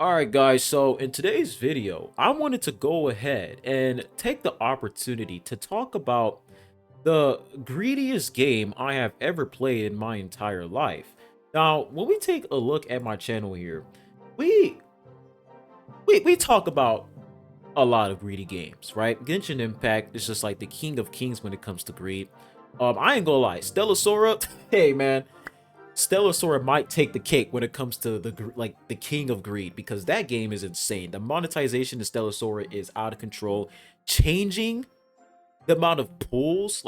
Alright guys, so in today's video, I wanted to go ahead and take the opportunity to talk about the greediest game I have ever played in my entire life. Now, when we take a look at my channel here, we we talk about a lot of greedy games, right? Genshin Impact is just like the king of kings when it comes to greed. I ain't gonna lie, Stellasora, hey man, Stellasora might take the cake when it comes to the king of greed, because that game is insane. The monetization of Stellasora is out of control. Changing the amount of pools,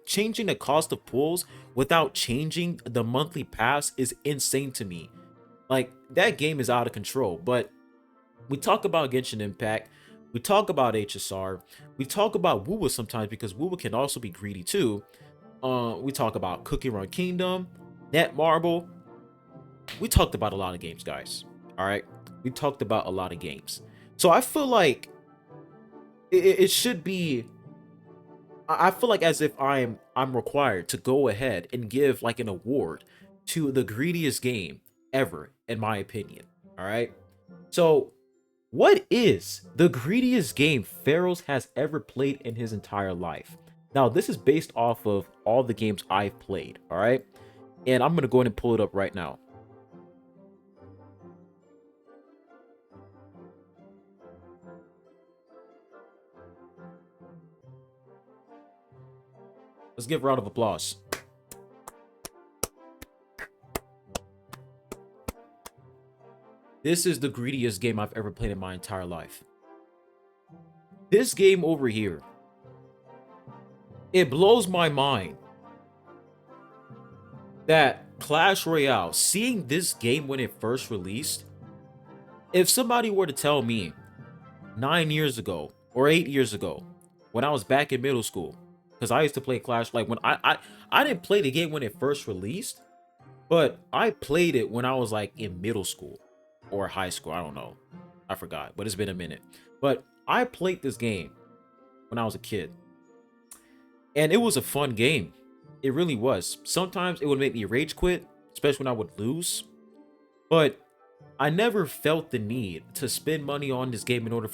changing the cost of pools without changing the monthly pass is insane to me. Like, that game is out of control. But we talk about Genshin Impact, we talk about HSR, we talk about Wuwa sometimes because Wuwa can also be greedy too. We talk about Cookie Run Kingdom, Netmarble. We talked about a lot of games, guys. All right, we talked about a lot of games. So I feel like it should be. I feel like as if I'm required to go ahead and give like an award to the greediest game ever, in my opinion. All right. So, what is the greediest game Faros has ever played in his entire life? Now, this is based off of all the games I've played, all right? And I'm going to go ahead and pull it up right now. Let's give a round of applause. This is the greediest game I've ever played in my entire life. This game over here, it blows my mind that Clash Royale, seeing this game when it first released, if somebody were to tell me 9 years ago or 8 years ago, when I was back in middle school, because I used to play Clash, like when I didn't play the game when it first released, but I played it when I was like in middle school or high school. I don't know. I forgot, but it's been a minute. But I played this game when I was a kid. And it was a fun game. It really was. Sometimes it would make me rage quit, especially when I would lose. But I never felt the need to spend money on this game in order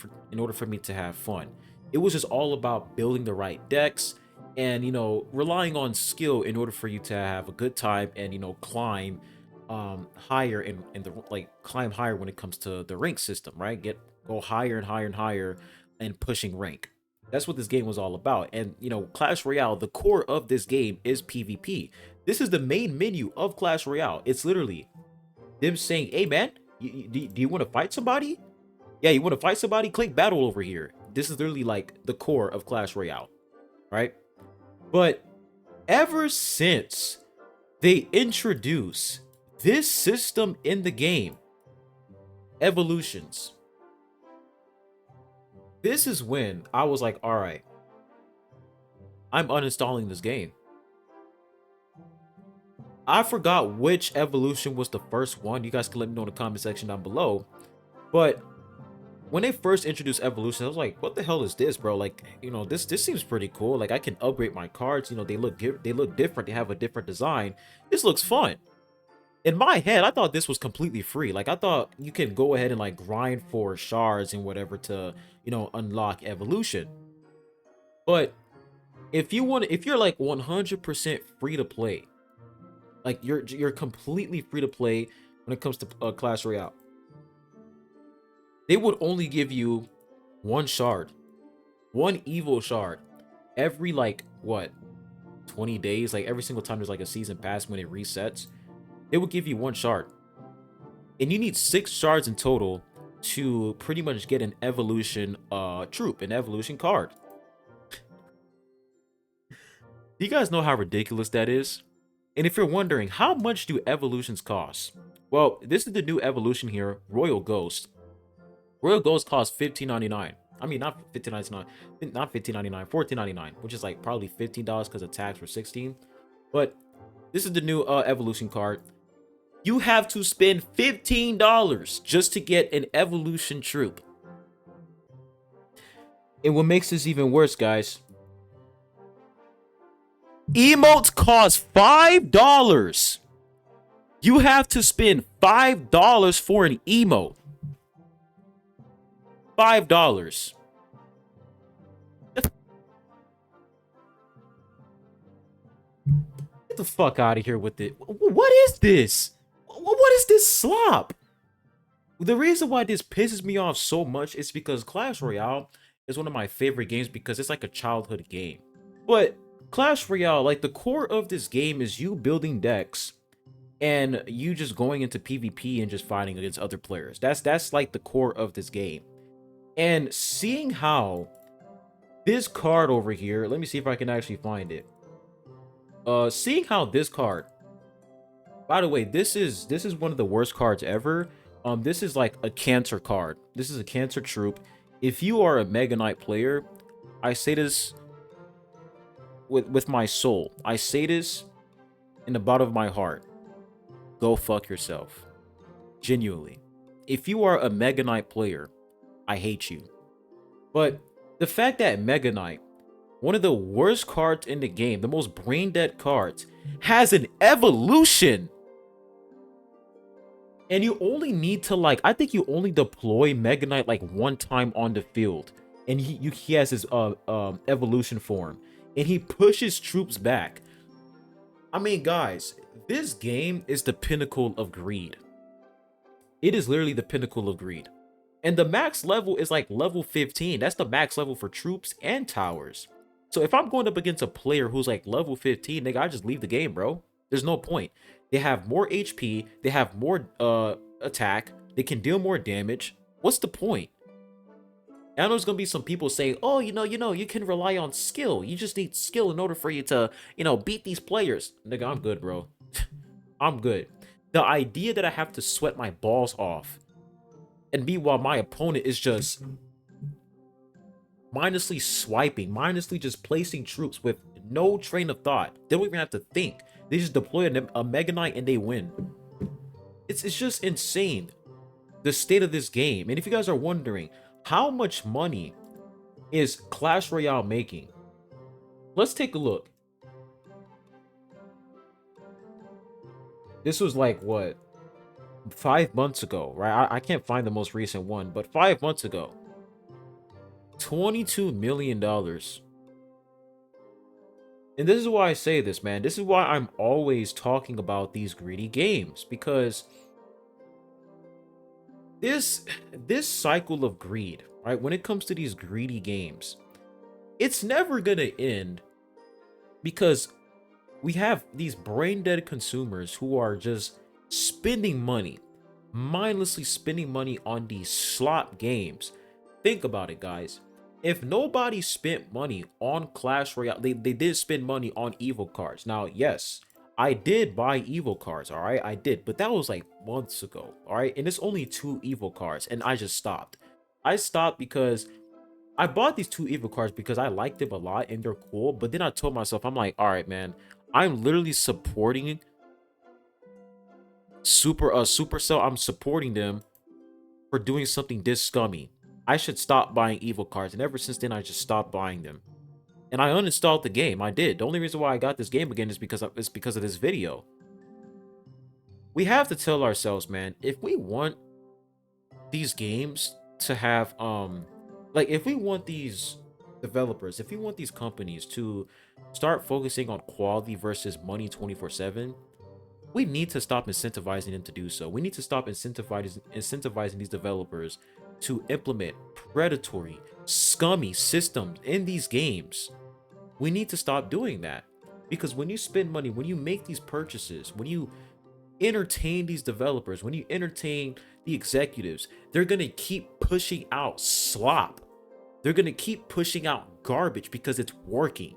for me to have fun. It was just all about building the right decks and, you know, relying on skill in order for you to have a good time and, you know, climb higher in the climb higher when it comes to the rank system, right? Go higher and higher and higher and pushing rank. That's what this game was all about. And, you know, Clash Royale, the core of this game is PvP. This is the main menu of Clash Royale. It's literally them saying, hey, man, do you want to fight somebody? Yeah, you want to fight somebody? Click battle over here. This is literally like the core of Clash Royale, right? But ever since they introduced this system in the game, evolutions, this is when I was like, all right, I'm uninstalling this game. I forgot which evolution was the first one. You guys can let me know in the comment section down below. But when they first introduced evolution, I was like, what the hell is this, bro? Like, you know, this seems pretty cool. Like, I can upgrade my cards. You know, they look different. They have a different design. This looks fun. In my head, I thought this was completely free. Like, I thought you can go ahead and like grind for shards and whatever to, you know, unlock evolution. But if you're like 100% free to play, like you're completely free to play when it comes to Clash Royale, they would only give you one shard, one evil shard every like what, 20 days. Like every single time there's like a season pass when it resets, they would give you one shard, and you need 6 shards in total to pretty much get an evolution troop, an evolution card. Do you guys know how ridiculous that is? And if you're wondering, how much do evolutions cost? Well, this is the new evolution here, Royal Ghost. Royal Ghost costs $15.99. I mean, not $15.99, not $15.99, $14.99, which is like probably $15 because the tax were $16. But this is the new evolution card. You have to spend $15 just to get an evolution troop. And what makes this even worse, guys, emotes cost $5. You have to spend $5 for an emote. $5. Get the fuck out of here with it. What is this? What is this slop? The reason why this pisses me off so much is because Clash Royale is one of my favorite games because it's like a childhood game. But Clash Royale, like the core of this game is you building decks and you just going into PvP and just fighting against other players. That's like the core of this game. And seeing how this card over here, let me see if I can actually find it. Seeing how this card, by the way, this is one of the worst cards ever. This is like a cancer card. This is a cancer troop. If you are a Mega Knight player, I say this with my soul. I say this in the bottom of my heart. Go fuck yourself. Genuinely. If you are a Mega Knight player, I hate you. But the fact that Mega Knight, one of the worst cards in the game, the most brain dead cards, has an evolution. And you only need to, like, I think you only deploy Mega Knight like one time on the field. And he has his evolution form. And he pushes troops back. I mean, guys, this game is the pinnacle of greed. It is literally the pinnacle of greed. And the max level is like level 15. That's the max level for troops and towers. So if I'm going up against a player who's like level 15, nigga, I just leave the game, bro. There's no point. They have more HP. They have more attack. They can deal more damage. What's the point? I know there's going to be some people saying, oh, you can rely on skill. You just need skill in order for you to, beat these players. Nigga, I'm good, bro. I'm good. The idea that I have to sweat my balls off and meanwhile my opponent is just mindlessly swiping, mindlessly just placing troops with no train of thought. They don't even have to think. They just deploy a Mega Knight and they win. It's just insane, the state of this game. And if you guys are wondering, how much money is Clash Royale making? Let's take a look. This was like, what, 5 months ago, right? I can't find the most recent one, but 5 months ago. $22 million. And this is why I say this, man. This is why I'm always talking about these greedy games, because this cycle of greed, right? When it comes to these greedy games, it's never gonna end, because we have these brain dead consumers who are just spending money, mindlessly spending money on these slot games. Think about it, guys. If nobody spent money on Clash Royale, they did spend money on Evo cards. Now, yes, I did buy Evo cards, all right? I did, but that was like months ago, all right? And it's only 2 Evo cards, and I just stopped. I stopped because I bought these 2 Evo cards because I liked them a lot and they're cool, but then I told myself, I'm like, all right, man, I'm literally supporting Supercell. I'm supporting them for doing something this scummy. I should stop buying Evo cards, and ever since then I just stopped buying them. And I uninstalled the game. I did. The only reason why I got this game again is because of this video. We have to tell ourselves, man, if we want these games to have like, if we want these developers, if we want these companies to start focusing on quality versus money 24/7, we need to stop incentivizing them to do so. We need to stop incentivizing these developers to implement predatory, scummy systems in these games. We need to stop doing that, because when you spend money, when you make these purchases, when you entertain these developers, when you entertain the executives, they're going to keep pushing out slop. They're going to keep pushing out garbage because it's working.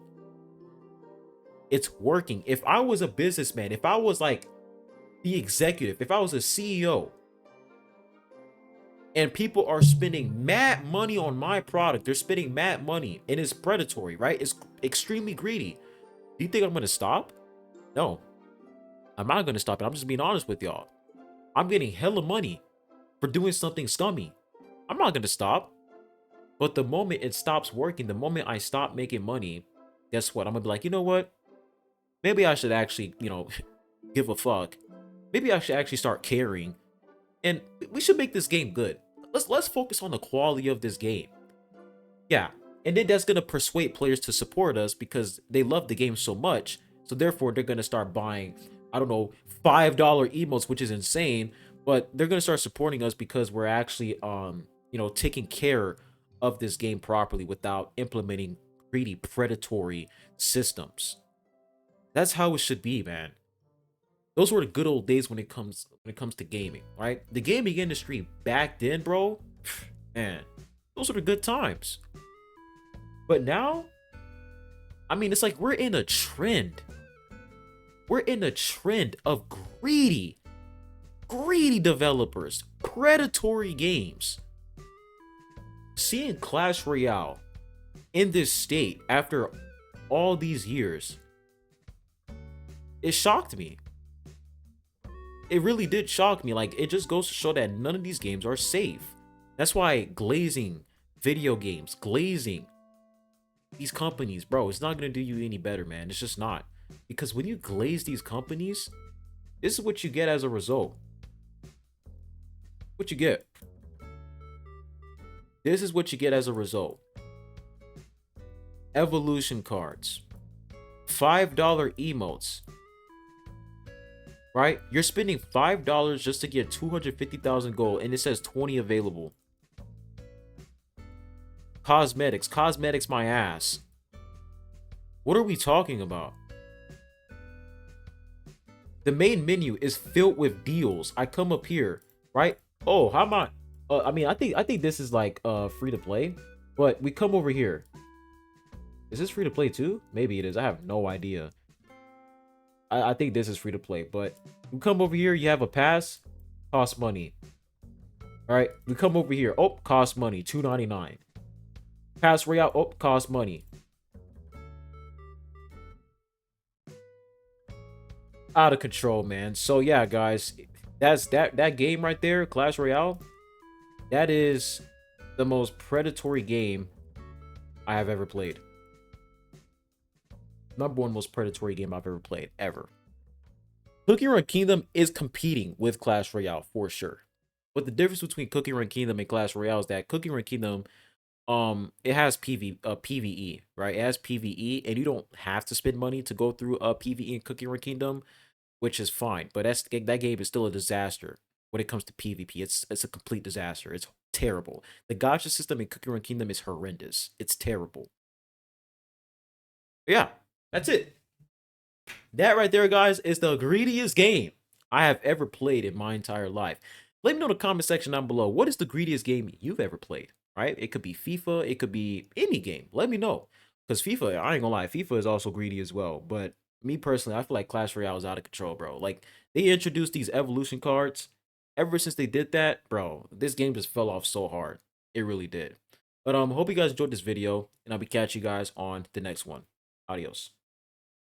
It's working. If I was a businessman, if I was like the executive, if I was a CEO, and people are spending mad money on my product, they're spending mad money, and it's predatory, right? It's extremely greedy. Do you think I'm going to stop? No, I'm not going to stop it. I'm just being honest with y'all. I'm getting hella money for doing something scummy. I'm not going to stop. But the moment it stops working, the moment I stop making money, guess what? I'm going to be like, you know what? Maybe I should actually, give a fuck maybe I should actually start caring, and we should make this game good. Let's focus on the quality of this game. Yeah, and then that's gonna persuade players to support us because they love the game so much. So therefore, they're gonna start buying, I don't know, $5 emotes, which is insane. But they're gonna start supporting us because we're actually, taking care of this game properly without implementing greedy, predatory systems. That's how it should be, man. Those were the good old days when it comes to gaming, right? The gaming industry back then, bro, man, those were the good times. But now, I mean, it's like we're in a trend. We're in a trend of greedy developers, predatory games. Seeing Clash Royale in this state after all these years, it shocked me. It really did shock me. Like, it just goes to show that none of these games are safe. That's why glazing video games, glazing these companies, bro, it's not gonna do you any better, man. It's just not. Because when you glaze these companies, this is what you get as a result. What you get. This is what you get as a result. Evolution cards. $5 emotes. Right? You're spending $5 just to get 250,000 gold, and it says 20 available. Cosmetics my ass. What are we talking about? The main menu is filled with deals. I come up here, right? Oh, how am I? I think this is like free to play, but we come over here. Is this free to play too? Maybe it is. I have no idea. I think this is free to play, but you come over here, you have a pass, cost money. All right, we come over here. Oh, cost money, $2.99. Pass Royale, oh, cost money. Out of control, man. So yeah, guys, that's that game right there, Clash Royale. That is the most predatory game I have ever played. #1 most predatory game I've ever played, ever. Cookie Run Kingdom is competing with Clash Royale for sure. But the difference between Cookie Run Kingdom and Clash Royale is that Cookie Run Kingdom, it has PvE, right? It has PvE, and you don't have to spend money to go through PvE in Cookie Run Kingdom, which is fine. But that game is still a disaster when it comes to PvP. It's a complete disaster. It's terrible. The gacha system in Cookie Run Kingdom is horrendous. It's terrible. Yeah, that's it. That right there, guys, is the greediest game I have ever played in my entire life. Let me know in the comment section down below. What is the greediest game you've ever played? Right? It could be FIFA. It could be any game. Let me know. Because FIFA, I ain't gonna lie, FIFA is also greedy as well. But me personally, I feel like Clash Royale is out of control, bro. Like, they introduced these evolution cards. Ever since they did that, bro, this game just fell off so hard. It really did. But hope you guys enjoyed this video, and I'll be catching you guys on the next one. Adios.